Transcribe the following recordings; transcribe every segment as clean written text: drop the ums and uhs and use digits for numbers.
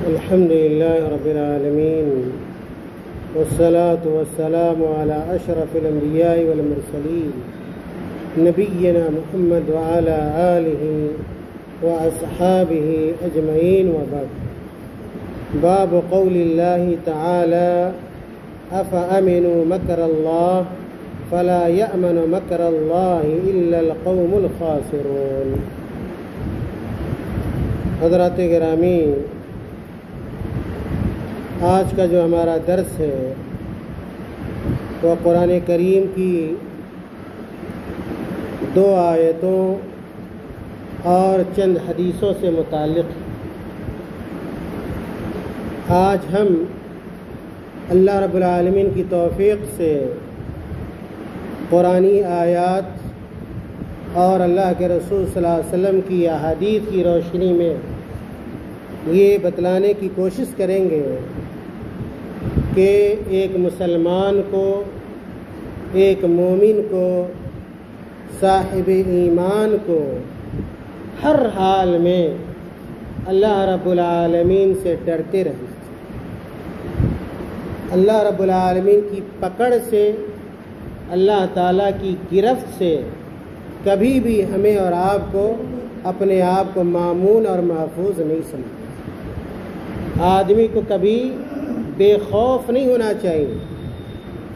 الحمد لله رب العالمين والصلاة والسلام على أشرف الأنبياء والمرسلين نبينا محمد وعلى آله وأصحابه أجمعين وبعد. باب قول الله تعالى أفأمنوا مكر الله فلا يأمن مكر الله إلا القوم الخاسرون. حضرات گرامی، آج کا جو ہمارا درس ہے وہ قرآن کریم کی 2 آیتوں اور چند حدیثوں سے متعلق ہے۔ آج ہم اللہ رب العالمین کی توفیق سے قرآنی آیات اور اللہ کے رسول صلی اللہ علیہ وسلم کی احادیث کی روشنی میں یہ بتلانے کی کوشش کریں گے کہ ایک مسلمان کو، ایک مومن کو، صاحب ایمان کو ہر حال میں اللہ رب العالمین سے ڈرتے رہیں، اللہ رب العالمین کی پکڑ سے، اللہ تعالیٰ کی گرفت سے کبھی بھی ہمیں اور آپ کو اپنے آپ کو مامون اور محفوظ نہیں سمجھنا۔ آدمی کو کبھی بے خوف نہیں ہونا چاہیے۔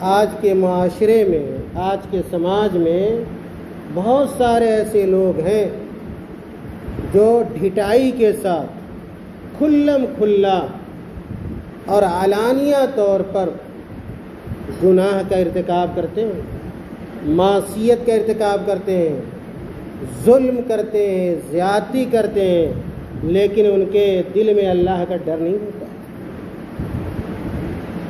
آج کے معاشرے میں، آج کے سماج میں بہت سارے ایسے لوگ ہیں جو ڈھٹائی کے ساتھ کھلم کھلا اور علانیہ طور پر گناہ کا ارتکاب کرتے ہیں، معصیت کا ارتکاب کرتے ہیں، ظلم کرتے ہیں، زیادتی کرتے ہیں، لیکن ان کے دل میں اللہ کا ڈر نہیں ہوتا،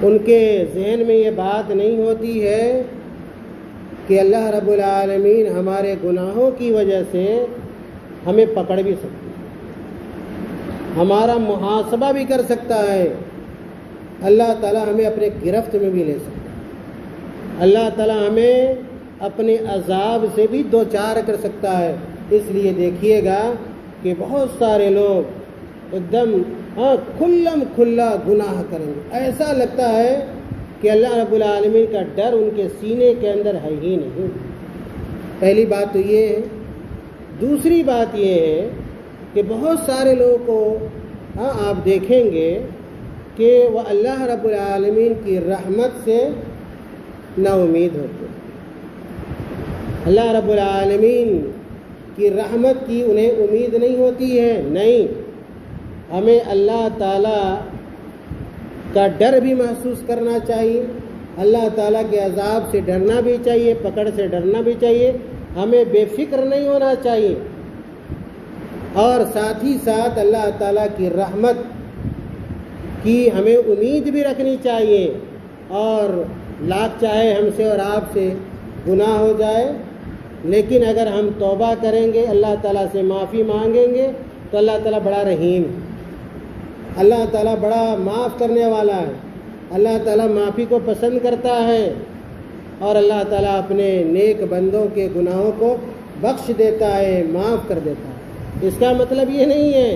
ان کے ذہن میں یہ بات نہیں ہوتی ہے کہ اللہ رب العالمین ہمارے گناہوں کی وجہ سے ہمیں پکڑ بھی سکتا ہے، ہمارا محاسبہ بھی کر سکتا ہے، اللہ تعالیٰ ہمیں اپنے گرفت میں بھی لے سکتا ہے، اللہ تعالیٰ ہمیں اپنے عذاب سے بھی دوچار کر سکتا ہے۔ اس لیے دیکھیے گا کہ بہت سارے لوگ ایک دم کھلم کھلا گناہ کریں گے، ایسا لگتا ہے کہ اللہ رب العالمین کا ڈر ان کے سینے کے اندر ہے ہی نہیں۔ پہلی بات تو یہ ہے۔ دوسری بات یہ ہے کہ بہت سارے لوگوں کو آپ دیکھیں گے کہ وہ اللہ رب العالمین کی رحمت سے نا امید ہوتے ہیں، اللہ رب العالمین کی رحمت کی انہیں امید نہیں ہوتی ہے۔ نہیں، ہمیں اللہ تعالیٰ کا ڈر بھی محسوس کرنا چاہیے، اللہ تعالیٰ کے عذاب سے ڈرنا بھی چاہیے، پکڑ سے ڈرنا بھی چاہیے، ہمیں بے فکر نہیں ہونا چاہیے، اور ساتھ ہی ساتھ اللہ تعالیٰ کی رحمت کی ہمیں امید بھی رکھنی چاہیے۔ اور لاکھ چاہے ہم سے اور آپ سے گناہ ہو جائے، لیکن اگر ہم توبہ کریں گے، اللہ تعالیٰ سے معافی مانگیں گے تو اللہ تعالیٰ بڑا رحیم ہے، اللہ تعالیٰ بڑا معاف کرنے والا ہے، اللہ تعالیٰ معافی کو پسند کرتا ہے، اور اللہ تعالیٰ اپنے نیک بندوں کے گناہوں کو بخش دیتا ہے، معاف کر دیتا ہے۔ اس کا مطلب یہ نہیں ہے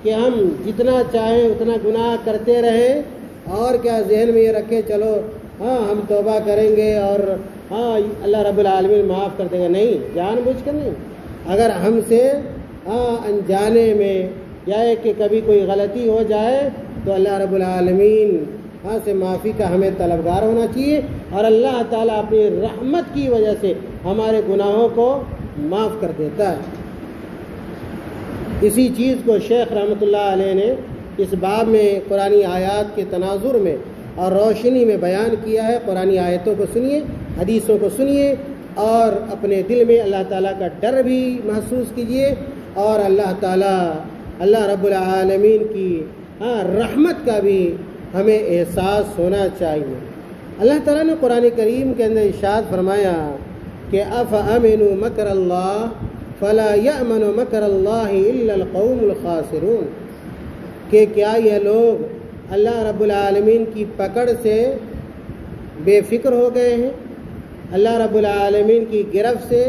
کہ ہم جتنا چاہیں اتنا گناہ کرتے رہیں اور کیا ذہن میں یہ رکھیں چلو ہم توبہ کریں گے اور اللہ رب العالمین معاف کر دے گا۔ نہیں، جان بوجھ کر نہیں۔ اگر ہم سے انجانے میں یا کہ کبھی کوئی غلطی ہو جائے تو اللہ رب العالمین سے معافی کا ہمیں طلبگار ہونا چاہیے، اور اللہ تعالیٰ اپنی رحمت کی وجہ سے ہمارے گناہوں کو معاف کر دیتا ہے۔ اسی چیز کو شیخ رحمۃ اللہ علیہ نے اس باب میں قرآنی آیات کے تناظر میں اور روشنی میں بیان کیا ہے۔ قرآنی آیتوں کو سنیے، حدیثوں کو سنیے، اور اپنے دل میں اللہ تعالیٰ کا ڈر بھی محسوس کیجیے، اور اللہ تعالیٰ، اللہ رب العالمین کی رحمت کا بھی ہمیں احساس ہونا چاہیے۔ اللہ تعالیٰ نے قرآن کریم کے اندر ارشاد فرمایا کہ افامنوا مکر اللہ فلا یأمن مکر اللہ الا القوم الخاسرون، کہ کیا یہ لوگ اللہ رب العالمین کی پکڑ سے بے فکر ہو گئے ہیں، اللہ رب العالمین کی گرفت سے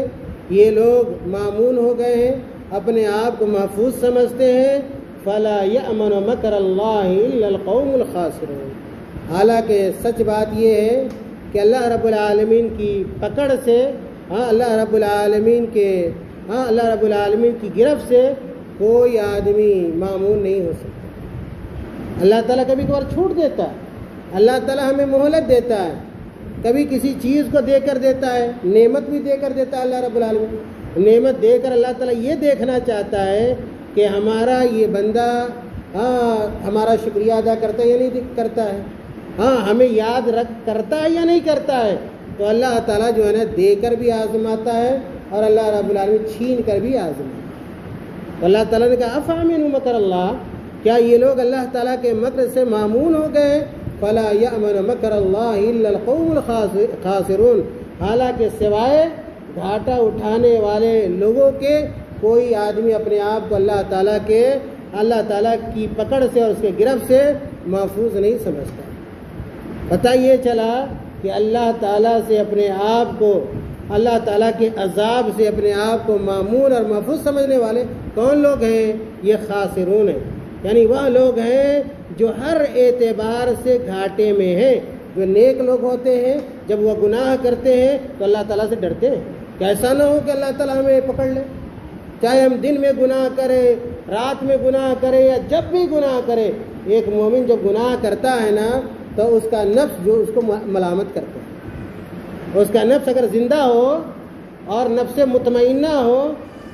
یہ لوگ مامون ہو گئے ہیں، اپنے آپ کو محفوظ سمجھتے ہیں، فلا یأمن مکر اللہ الا القوم الخاسرون۔ حالانکہ سچ بات یہ ہے کہ اللہ رب العالمین کی پکڑ سے اللہ رب العالمین کی گرفت سے کوئی آدمی معمون نہیں ہو سکتا۔ اللہ تعالیٰ کبھی کبھار چھوٹ دیتا ہے، اللہ تعالیٰ ہمیں مہلت دیتا ہے، کبھی کسی چیز کو دے کر دیتا ہے، نعمت بھی دے کر دیتا ہے اللہ رب العالمین۔ نعمت دے کر اللہ تعالیٰ یہ دیکھنا چاہتا ہے کہ ہمارا یہ بندہ ہمارا شکریہ ادا کرتا ہے یا نہیں کرتا ہے، ہمیں یاد کرتا ہے یا نہیں کرتا ہے۔ تو اللہ تعالیٰ جو ہے نا دے کر بھی آزماتا ہے اور اللہ رب العالمین چھین کر بھی آزماتا ہے۔ تو اللہ تعالیٰ نے کہا افامنوا مکر اللہ، کیا یہ لوگ اللہ تعالیٰ کے مکر سے معمون ہو گئے؟ فلا یأمن مکر اللہ الا القوم الخاسرون، حالانکہ سوائے گھاٹا اٹھانے والے لوگوں کے کوئی آدمی اپنے آپ کو اللہ تعالیٰ کی پکڑ سے اور اس کے گرفت سے محفوظ نہیں سمجھتا۔ پتہ یہ چلا کہ اللہ تعالیٰ سے اپنے آپ کو، اللہ تعالیٰ کے عذاب سے اپنے آپ کو معمون اور محفوظ سمجھنے والے کون لوگ ہیں؟ یہ خاسرون ہیں، یعنی وہ لوگ ہیں جو ہر اعتبار سے گھاٹے میں ہیں۔ جو نیک لوگ ہوتے ہیں جب وہ گناہ کرتے ہیں تو اللہ تعالیٰ سے ڈرتے ہیں کہ ایسا نہ ہو کہ اللہ تعالیٰ ہمیں پکڑ لے، چاہے ہم دن میں گناہ کریں، رات میں گناہ کریں یا جب بھی گناہ کریں۔ ایک مومن جب گناہ کرتا ہے نا تو اس کا نفس جو اس کو ملامت کرتا ہے، اس کا نفس اگر زندہ ہو اور نفس مطمئنہ ہو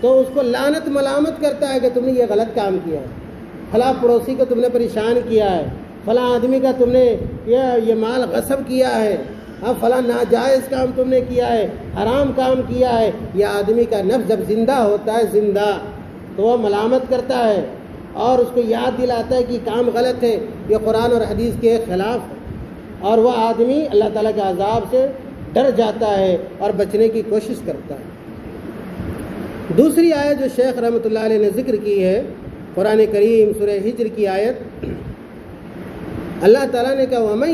تو اس کو لعنت ملامت کرتا ہے کہ تم نے یہ غلط کام کیا ہے، فلاں پڑوسی کو تم نے پریشان کیا ہے، فلاں آدمی کا تم نے یہ مال غصب کیا ہے، فلاں ناجائز کام تم نے کیا ہے، حرام کام کیا ہے۔ یہ آدمی کا نفس جب زندہ ہوتا ہے تو وہ ملامت کرتا ہے اور اس کو یاد دلاتا ہے کہ کام غلط ہے، یہ قرآن اور حدیث کے خلاف ہے، اور وہ آدمی اللہ تعالیٰ کے عذاب سے ڈر جاتا ہے اور بچنے کی کوشش کرتا ہے۔ دوسری آیت جو شیخ رحمۃ اللہ علیہ نے ذکر کی ہے قرآن کریم سورہ ہجر کی آیت، اللہ تعالیٰ نے کہا وَمَن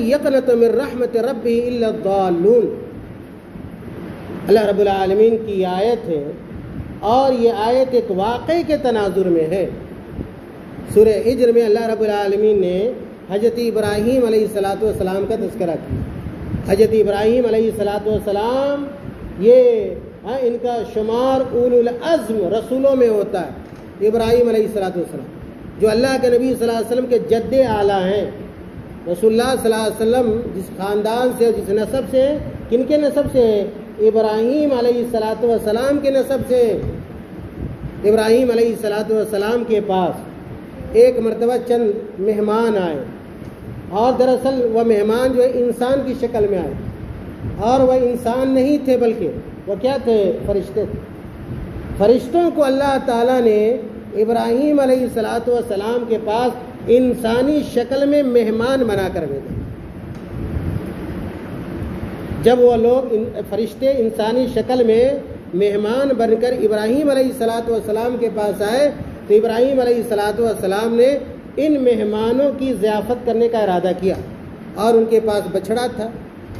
يَقْنَطُ مِن رَحْمَةِ رَبِّهِ إِلَّا الضَّالُّونَ۔ اللہ رب العالمین کی آیت ہے اور یہ آیت ایک واقعے کے تناظر میں ہے۔ سورہ ہجر میں اللہ رب العالمین نے حضرت ابراہیم علیہ السلام کا تذکرہ کیا۔ حضرت ابراہیم علیہ السلام یہ ان کا شمار اولو العزم رسولوں میں ہوتا ہے۔ ابراہیم علیہ السلام جو اللہ کے نبی صلی اللہ علیہ وسلم کے جد اعلیٰ ہیں، رسول اللہ صلی اللہ علیہ وسلم جس خاندان سے جس نسب سے، کن کے نسب سے ہیں؟ ابراہیم علیہ السلام کے نسب سے۔ ابراہیم علیہ السلام کے پاس ایک مرتبہ چند مہمان آئے اور دراصل وہ مہمان جو ہے انسان کی شکل میں آئے، اور وہ انسان نہیں تھے بلکہ وہ کیا تھے؟ فرشتے تھے۔ فرشتوں کو اللہ تعالیٰ نے ابراہیم علیہ السلام کے پاس انسانی شکل میں مہمان بنا کر بھیجا۔ جب وہ لوگ فرشتے انسانی شکل میں مہمان بن کر ابراہیم علیہ السلام کے پاس آئے تو ابراہیم علیہ السلام نے ان مہمانوں کی ضیافت کرنے کا ارادہ کیا، اور ان کے پاس بچھڑا تھا۔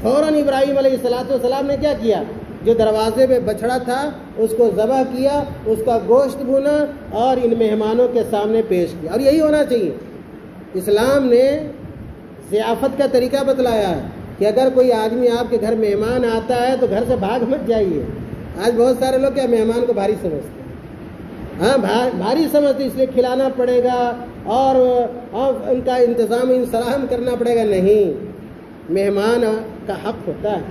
فوراً ابراہیم علیہ السلام نے کیا کیا؟ جو دروازے پہ بچھڑا تھا اس کو ذبح کیا، اس کا گوشت بھونا اور ان مہمانوں کے سامنے پیش کیا۔ اور یہی ہونا چاہیے۔ اسلام نے ضیافت کا طریقہ بتلایا ہے کہ اگر کوئی آدمی آپ کے گھر مہمان آتا ہے تو گھر سے بھاگ مت جائیے۔ آج بہت سارے لوگ کیا مہمان کو بھاری سمجھتے ہیں، بھاری سمجھتے، اس لیے کھلانا پڑے گا اور ان کا انتظام انسلام کرنا پڑے گا۔ نہیں، مہمان کا حق ہوتا ہے،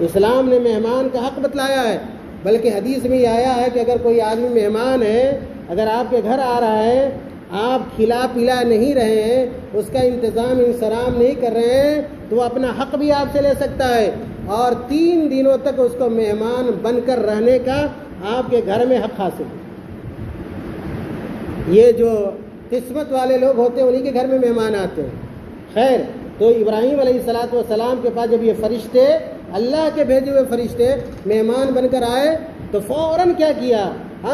اسلام نے مہمان کا حق بتلایا ہے۔ بلکہ حدیث میں یہ آیا ہے کہ اگر کوئی آدمی مہمان ہے، اگر آپ کے گھر آ رہا ہے، آپ کھلا پلا نہیں رہے ہیں، اس کا انتظام انسلام نہیں کر رہے ہیں، تو وہ اپنا حق بھی آپ سے لے سکتا ہے، اور 3 دنوں تک اس کو مہمان بن کر رہنے کا آپ کے گھر میں حق حاصل ہے۔ یہ جو قسمت والے لوگ ہوتے ہیں انہی کے گھر میں مہمان آتے ہیں۔ خیر، تو ابراہیم علیہ السلام کے پاس جب یہ فرشتے، اللہ کے بھیجے ہوئے فرشتے مہمان بن کر آئے تو فوراً کیا کیا؟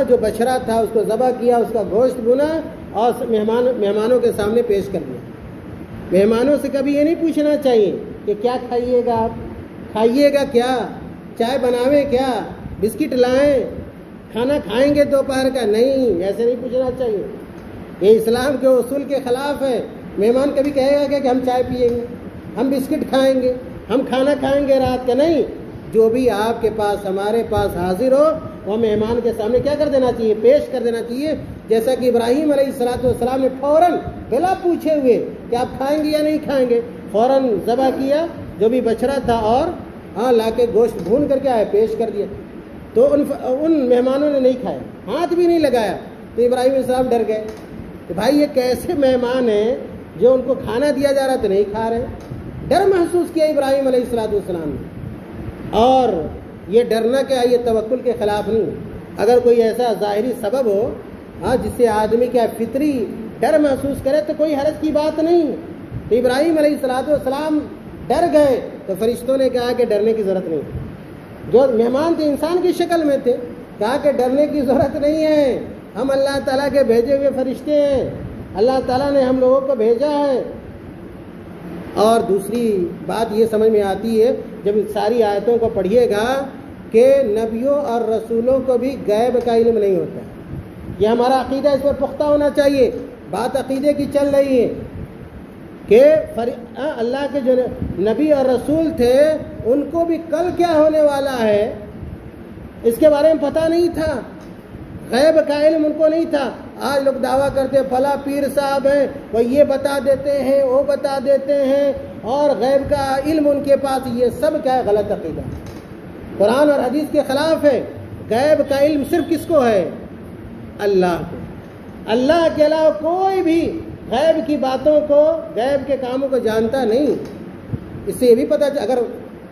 جو بچھڑا تھا اس کو ذبح کیا، اس کا گوشت بھونا اور مہمانوں کے سامنے پیش کر دیا۔ مہمانوں سے کبھی یہ نہیں پوچھنا چاہیے کہ کیا کھائیے گا، آپ کھائیے گا کیا، چائے بناویں کیا، بسکٹ لائیں، کھانا کھائیں گے دوپہر کا؟ نہیں، ایسے نہیں پوچھنا چاہیے، یہ اسلام کے اصول کے خلاف ہے۔ مہمان کبھی کہے گا کہ ہم چائے پیئیں گے، ہم بسکٹ کھائیں گے، ہم کھانا کھائیں گے رات کا؟ نہیں، جو بھی آپ کے پاس ہمارے پاس حاضر ہو وہ مہمان کے سامنے کیا کر دینا چاہیے؟ پیش کر دینا چاہیے، جیسا کہ ابراہیم علیہ السلام نے فوراً بلا پوچھے ہوئے کہ آپ کھائیں گے یا نہیں کھائیں گے، فوراً ذبح کیا جو بھی بچڑا تھا اور لا کے گوشت بھون کر کے پیش کر دیا۔ تو ان مہمانوں نے نہیں کھایا، ہاتھ بھی نہیں لگایا، تو ابراہیم علیہ السلام ڈر گئے کہ بھائی یہ کیسے مہمان ہیں جو ان کو کھانا دیا جا رہا تو نہیں کھا رہے۔ ڈر محسوس کیا ابراہیم علیہ السلام نے، اور یہ ڈرنا کیا، یہ توکل کے خلاف نہیں۔ اگر کوئی ایسا ظاہری سبب ہو جس سے آدمی کیا فطری ڈر محسوس کرے تو کوئی حرج کی بات نہیں۔ تو ابراہیم علیہ السلام ڈر گئے تو فرشتوں نے کہا کہ ڈرنے کی ضرورت نہیں، جو مہمان تھے انسان کی شکل میں تھے، کہا کہ ڈرنے کی ضرورت نہیں ہے، ہم اللہ تعالیٰ کے بھیجے ہوئے فرشتے ہیں، اللہ تعالیٰ نے ہم لوگوں کو بھیجا ہے۔ اور دوسری بات یہ سمجھ میں آتی ہے جب ساری آیتوں کو پڑھیے گا کہ نبیوں اور رسولوں کو بھی غیب کا علم نہیں ہوتا، یہ ہمارا عقیدہ اس پر پختہ ہونا چاہیے۔ بات عقیدے کی چل رہی ہے کہ اللہ کے جو نبی اور رسول تھے ان کو بھی کل کیا ہونے والا ہے اس کے بارے میں پتہ نہیں تھا، غیب کا علم ان کو نہیں تھا۔ آج لوگ دعویٰ کرتے ہیں فلاں پیر صاحب ہیں وہ یہ بتا دیتے ہیں وہ بتا دیتے ہیں اور غیب کا علم ان کے پاس، یہ سب کیا ہے؟ غلط عقیدہ، قرآن اور حدیث کے خلاف ہے۔ غیب کا علم صرف کس کو ہے؟ اللہ کو، اللہ کے علاوہ کوئی بھی غیب کی باتوں کو، غیب کے کاموں کو جانتا نہیں۔ اس سے یہ بھی پتہ اگر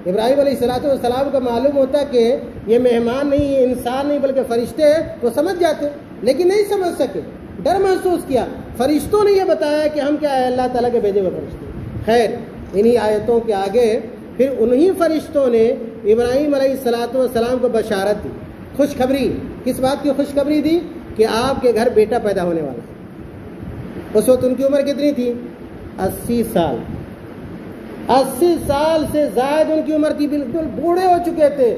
ابراہیم علیہ السلام کو معلوم ہوتا کہ یہ مہمان نہیں، یہ انسان نہیں بلکہ فرشتے ہیں تو سمجھ جاتے، لیکن نہیں سمجھ سکے، ڈر محسوس کیا۔ فرشتوں نے یہ بتایا کہ ہم کیا ہے؟ اللہ تعالیٰ کے بھیجے ہوئے فرشتے۔ خیر، انہی آیتوں کے آگے پھر انہی فرشتوں نے ابراہیم علیہ السلام کو بشارت دی، خوشخبری۔ کس بات کی خوشخبری دی؟ کہ آپ کے گھر بیٹا پیدا ہونے والا ہے۔ اس وقت ان کی عمر کتنی تھی؟ 80 سال۔ 80 سال سے زائد ان کی عمر تھی، بالکل بوڑھے ہو چکے تھے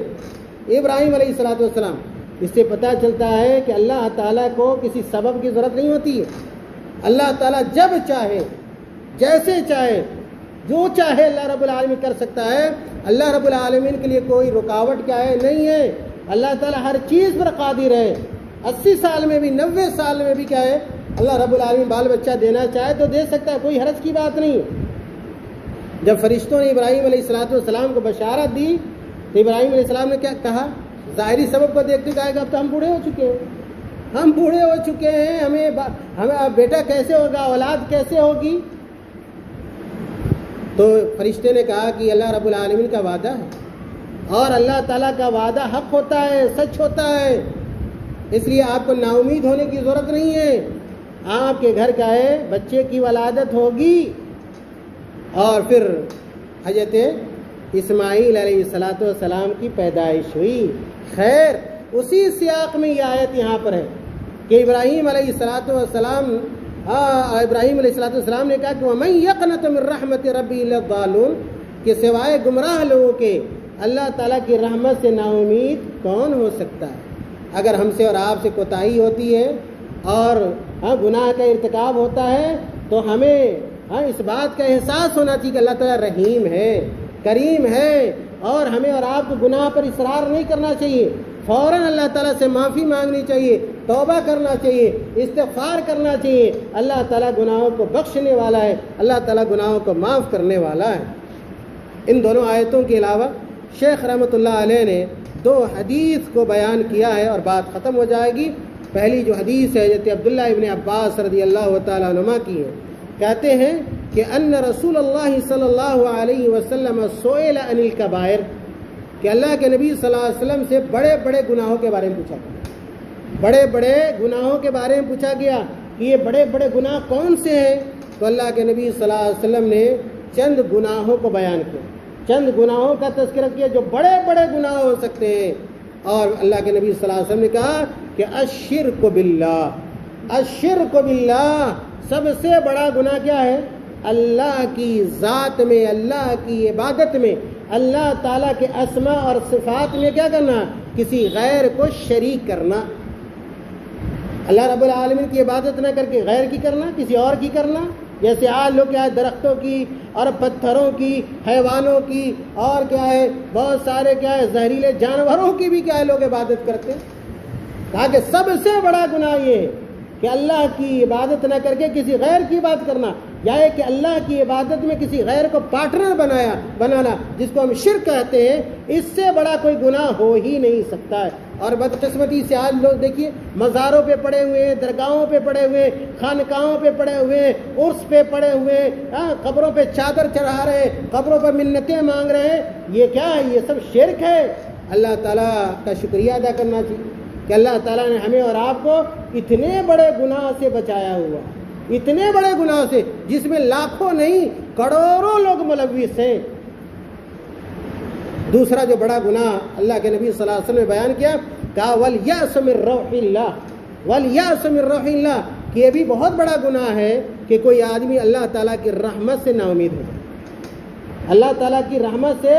ابراہیم علیہ السلام۔ اس سے پتہ چلتا ہے کہ اللہ تعالیٰ کو کسی سبب کی ضرورت نہیں ہوتی ہے۔ اللہ تعالیٰ جب چاہے، جیسے چاہے، جو چاہے اللہ رب العالمین کر سکتا ہے۔ اللہ رب العالمین کے لیے کوئی رکاوٹ کیا ہے؟ نہیں ہے۔ اللہ تعالیٰ ہر چیز پر قادر ہے۔ 80 سال میں بھی، 90 سال میں بھی کیا ہے؟ اللہ رب العالمین بال بچہ دینا چاہے تو دے سکتا ہے، کوئی حرج کی بات نہیں۔ جب فرشتوں نے ابراہیم علیہ السلام کو بشارت دی تو ابراہیم علیہ السلام نے کیا کہا؟ ظاہری سبب کو دیکھتے کہا کہ اب تو ہم بوڑھے ہو چکے ہیں، ہم بوڑھے ہو چکے ہیں، ہمیں بیٹا کیسے ہوگا، اولاد کیسے ہوگی؟ تو فرشتے نے کہا کہ اللہ رب العالمین کا وعدہ ہے اور اللہ تعالیٰ کا وعدہ حق ہوتا ہے، سچ ہوتا ہے، اس لیے آپ کو نا امید ہونے کی ضرورت نہیں ہے۔ آپ کے گھر کا ہے بچے کی ولادت ہوگی۔ اور پھر حضرت اسماعیل علیہ السلام کی پیدائش ہوئی۔ خیر، اسی سیاق میں یہ آیت یہاں پر ہے کہ ابراہیم علیہ السلام نے کہا کہ وَمَن يَقْنَطُ مِن رَحْمَتِ رَبِّهِ إِلَّا الضَّالُّونَ، کہ سوائے گمراہ لوگوں کے اللہ تعالیٰ کی رحمت سے نا امید کون ہو سکتا ہے؟ اگر ہم سے اور آپ سے کوتاہی ہوتی ہے اور گناہ کا ارتکاب ہوتا ہے تو ہمیں اس بات کا احساس ہونا چاہیے کہ اللہ تعالیٰ رحیم ہے، کریم ہے، اور ہمیں اور آپ کو گناہ پر اصرار نہیں کرنا چاہیے، فوراً اللہ تعالیٰ سے معافی مانگنی چاہیے، توبہ کرنا چاہیے، استغفار کرنا چاہیے۔ اللہ تعالیٰ گناہوں کو بخشنے والا ہے، اللہ تعالیٰ گناہوں کو معاف کرنے والا ہے۔ ان دونوں آیتوں کے علاوہ شیخ رحمۃ اللہ علیہ نے 2 حدیث کو بیان کیا ہے اور بات ختم ہو جائے گی۔ پہلی جو حدیث ہے حضرت عبداللہ ابن عباس رضی اللہ تعالیٰ عنہما کی ہے، کہتے ہیں کہ ان رسول اللہ صلی اللہ علیہ وسلم سئل عن الکبائر، کہ اللہ کے نبی صلی اللہ علیہ وسلم سے بڑے بڑے گناہوں کے بارے میں پوچھا گیا، بڑے بڑے گناہوں کے بارے میں پوچھا گیا کہ یہ بڑے بڑے گناہ کون سے ہیں؟ تو اللہ کے نبی صلی اللہ علیہ وسلم نے چند گناہوں کو بیان کیا، چند گناہوں کا تذکرہ کیا جو بڑے بڑے گناہ ہو سکتے ہیں۔ اور اللہ کے نبی صلی اللہ علیہ وسلم نے کہا کہ الشرک باللہ، الشرک باللہ، سب سے بڑا گناہ کیا ہے؟ اللہ کی ذات میں، اللہ کی عبادت میں، اللہ تعالیٰ کے اسماء اور صفات میں کیا کرنا؟ کسی غیر کو شریک کرنا، اللہ رب العالمین کی عبادت نہ کر کے غیر کی کرنا، کسی اور کی کرنا، جیسے آج لوگ کیا ہے درختوں کی اور پتھروں کی، حیوانوں کی، اور کیا ہے بہت سارے کیا ہے زہریلے جانوروں کی بھی کیا ہے لوگ عبادت کرتے ہیں۔ کہا کہ سب سے بڑا گناہ یہ ہے کہ اللہ کی عبادت نہ کر کے کسی غیر کی عبادت کرنا، یا ہے کہ اللہ کی عبادت میں کسی غیر کو پارٹنر بنانا، جس کو ہم شرک کہتے ہیں، اس سے بڑا کوئی گناہ ہو ہی نہیں سکتا ہے۔ اور بدقسمتی سے آج لوگ دیکھیے مزاروں پہ پڑے ہوئے ہیں، درگاہوں پہ پڑے ہوئے ہیں، خانقاہوں پہ پڑے ہوئے ہیں، عرس پہ پڑے ہوئے ہیں، قبروں پہ چادر چڑھا رہے ہیں، قبروں پہ منتیں مانگ رہے ہیں۔ یہ کیا ہے؟ یہ سب شرک ہے۔ اللہ تعالیٰ کا شکریہ ادا کرنا چاہیے کہ اللہ تعالیٰ نے ہمیں اور آپ کو اتنے بڑے گناہ سے بچایا ہوا، اتنے بڑے گناہ سے جس میں لاکھوں نہیں کروڑوں لوگ ملوث ہیں۔ دوسرا جو بڑا گناہ اللہ کے نبی صلی اللہ علیہ وسلم نے بیان کیا، کہا وَلْيَأْسَ مِن رَوْحِ اللَّهِ، وَلْيَأْسَ مِن رَوْحِ اللَّهِ، کہ یہ بھی بہت بڑا گناہ ہے کہ کوئی آدمی اللہ تعالیٰ کی رحمت سے نا امید ہو جائے، اللہ تعالیٰ کی رحمت سے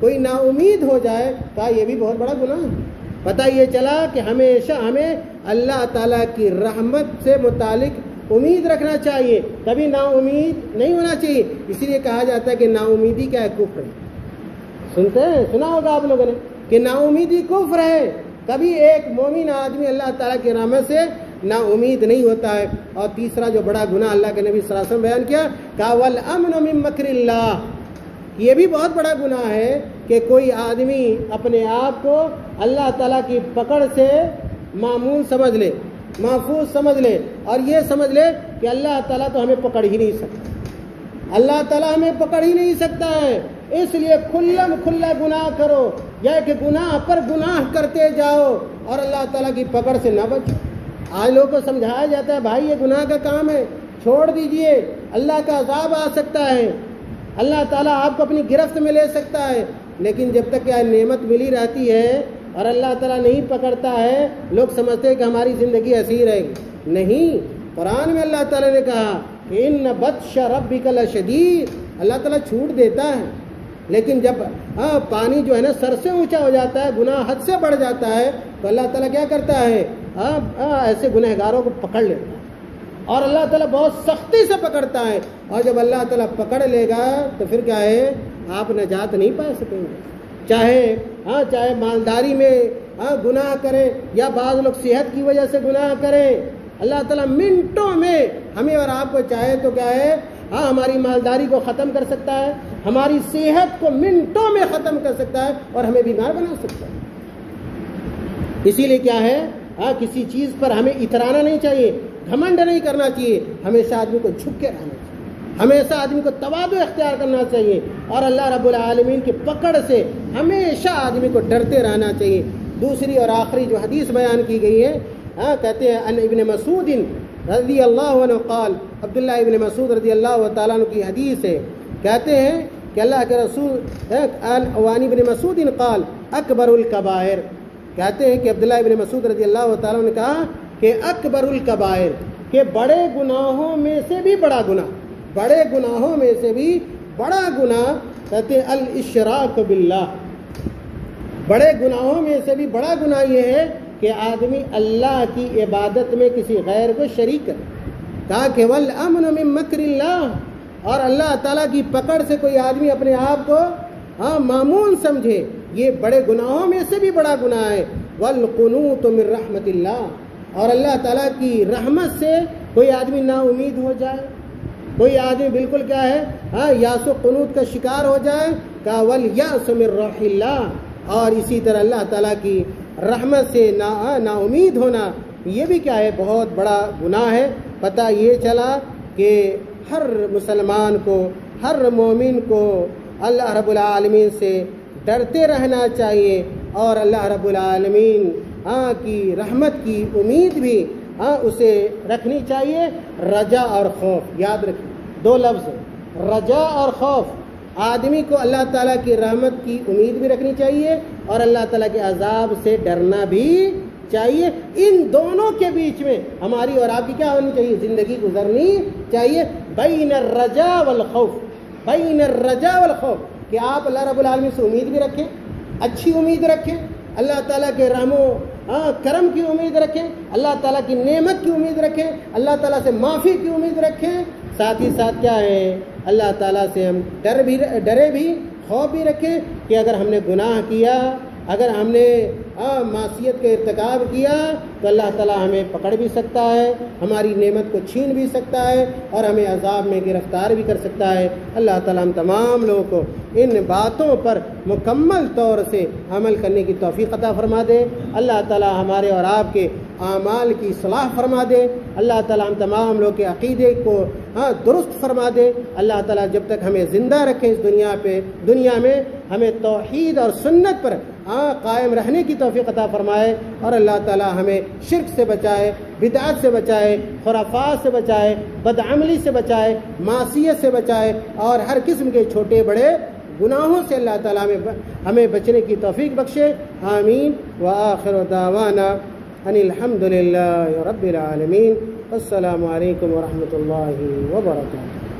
کوئی نا امید ہو جائے۔ کہا یہ بھی بہت بڑا گناہ ہے۔ پتہ یہ چلا کہ ہمیشہ ہمیں اللہ تعالیٰ کی رحمت سے متعلق امید رکھنا چاہیے، کبھی نا امید نہیں ہونا چاہیے۔ اسی لیے کہا جاتا ہے کہ نا امیدی کیا ہے؟ کفر ہے۔ سنتے ہیں، سنا ہوگا آپ لوگوں نے کہ نا امیدی کفر ہے۔ کبھی ایک مومن آدمی اللہ تعالیٰ کی رحمت سے نا امید نہیں ہوتا ہے۔ اور تیسرا جو بڑا گناہ اللہ کے نبی صلی اللہ علیہ وسلم بیان کیا، کہا وَالْأَمْنُ مِن مَكْرِ اللَّهِ، یہ بھی بہت بڑا گناہ ہے کہ کوئی آدمی اپنے آپ کو اللہ تعالیٰ کی پکڑ سے معمول سمجھ لے، محفوظ سمجھ لے، اور یہ سمجھ لے کہ اللہ تعالیٰ تو ہمیں پکڑ ہی نہیں سکتا، اللہ تعالیٰ ہمیں پکڑ ہی نہیں سکتا ہے، اس لیے کھلم کھلا گناہ کرو، یا کہ گناہ پر گناہ کرتے جاؤ اور اللہ تعالیٰ کی پکڑ سے نہ بچو۔ آج لوگوں کو سمجھایا جاتا ہے بھائی یہ گناہ کا کام ہے، چھوڑ دیجئے، اللہ کا عذاب آ سکتا ہے، اللہ تعالیٰ آپ کو اپنی گرفت میں لے سکتا ہے۔ لیکن جب تک کہ نعمت ملی رہتی ہے اور اللہ تعالیٰ نہیں پکڑتا ہے، لوگ سمجھتے ہیں کہ ہماری زندگی ایسی ہی رہے گی۔ نہیں، قرآن میں اللہ تعالیٰ نے کہا کہ ان بطش ربک لشدید، اللہ تعالیٰ چھوٹ دیتا ہے، لیکن جب پانی جو ہے نا سر سے اونچا ہو جاتا ہے، گناہ حد سے بڑھ جاتا ہے، تو اللہ تعالیٰ کیا کرتا ہے؟ ایسے گنہگاروں کو پکڑ لیتا ہے، اور اللہ تعالیٰ بہت سختی سے پکڑتا ہے، اور جب اللہ تعالیٰ پکڑ لے گا تو پھر کیا ہے؟ آپ نجات نہیں پا سکیں گے۔ چاہے مالداری میں گناہ کریں، یا بعض لوگ صحت کی وجہ سے گناہ کریں، اللہ تعالیٰ منٹوں میں ہمیں اور آپ کو چاہے تو کیا ہے؟ ہماری مالداری کو ختم کر سکتا ہے، ہماری صحت کو منٹوں میں ختم کر سکتا ہے، اور ہمیں بیمار بنا سکتا ہے۔ اسی لیے کیا ہے؟ کسی چیز پر ہمیں اترانا نہیں چاہیے، گھمنڈ نہیں کرنا چاہیے، ہمیشہ آدمی کو جھک کے رہنا چاہیے، ہمیشہ آدمی کو تواضع اختیار کرنا چاہیے، اور اللہ رب العالمین کی پکڑ سے ہمیشہ آدمی کو ڈرتے رہنا چاہیے۔ دوسری اور آخری جو حدیث بیان کی گئی ہے، کہتے ہیں ان ابن مسعود رضی اللہ عنہ قال، عبداللہ ابن مسعود رضی اللہ تعالیٰ عنہ کی حدیث ہے، کہتے ہیں کہ اللہ کے رسول وعن ابن مسعود قال اکبر الکبائر، کہتے ہیں کہ عبداللہ ابن مسعود رضی اللہ تعالیٰ نے کہا کہ اکبر الکبائر، کہ بڑے گناہوں میں سے بھی بڑا گناہ، بڑے گناہوں میں سے بھی بڑا گناہ، کہتے ہیں الاشراک باللہ، بڑے گناہوں میں سے بھی بڑا گناہ یہ ہے کہ آدمی اللہ کی عبادت میں کسی غیر کو شریک کرے۔ کہا کہ والامن من مکر اللہ، اور اللہ تعالیٰ کی پکڑ سے کوئی آدمی اپنے آپ کو معمول سمجھے، یہ بڑے گناہوں میں سے بھی بڑا گناہ ہے۔ والقنوط من رحمت اللہ، اور اللہ تعالیٰ کی رحمت سے کوئی آدمی نا امید ہو جائے، کوئی آدمی بالکل کیا ہے یاس و قنوط کا شکار ہو جائے۔ کہا والیأس من روح اللہ، اور اسی طرح اللہ تعالیٰ کی رحمت سے نا امید ہونا، یہ بھی کیا ہے؟ بہت بڑا گناہ ہے۔ پتہ یہ چلا کہ ہر مسلمان کو، ہر مومن کو اللہ رب العالمین سے ڈرتے رہنا چاہیے، اور اللہ رب العالمین کی رحمت کی امید بھی اسے رکھنی چاہیے۔ رجا اور خوف، یاد رکھیں دو لفظ، رجا اور خوف۔ آدمی کو اللہ تعالیٰ کی رحمت کی امید بھی رکھنی چاہیے، اور اللہ تعالیٰ کے عذاب سے ڈرنا بھی چاہیے۔ ان دونوں کے بیچ میں ہماری اور آپ کی کیا ہونی چاہیے؟ زندگی گزرنی چاہیے، بین الرجا والخوف، بین الرجا والخوف، کہ آپ اللہ رب العالمین سے امید بھی رکھیں، اچھی امید رکھیں، اللہ تعالیٰ کے رحم و کرم کی امید رکھیں، اللہ تعالیٰ کی نعمت کی امید رکھیں، اللہ تعالیٰ سے معافی کی امید رکھیں، ساتھ ہی ساتھ کیا ہے اللہ تعالیٰ سے ہم ڈرے بھی، خوف بھی رکھیں کہ اگر ہم نے گناہ کیا، اگر ہم نے معصیت کا ارتکاب کیا تو اللہ تعالیٰ ہمیں پکڑ بھی سکتا ہے، ہماری نعمت کو چھین بھی سکتا ہے اور ہمیں عذاب میں گرفتار بھی کر سکتا ہے۔ اللہ تعالیٰ ہم تمام لوگوں کو ان باتوں پر مکمل طور سے عمل کرنے کی توفیق عطا فرما دے۔ اللہ تعالیٰ ہمارے اور آپ کے اعمال کی اصلاح فرما دے۔ اللہ تعالیٰ ہم تمام لوگ کے عقیدے کو درست فرما دے۔ اللہ تعالیٰ جب تک ہمیں زندہ رکھے اس دنیا میں ہمیں توحید اور سنت پر قائم رہنے کی توفیق عطا فرمائے، اور اللہ تعالیٰ ہمیں شرک سے بچائے، بدعت سے بچائے، خرافات سے بچائے، بدعملی سے بچائے، معصیت سے بچائے، اور ہر قسم کے چھوٹے بڑے گناہوں سے اللہ تعالیٰ ہمیں بچنے کی توفیق بخشے۔ آمین۔ وآخر دعوانا ان الحمد للہ رب العالمین۔ السلام علیکم ورحمۃ اللہ وبرکاتہ۔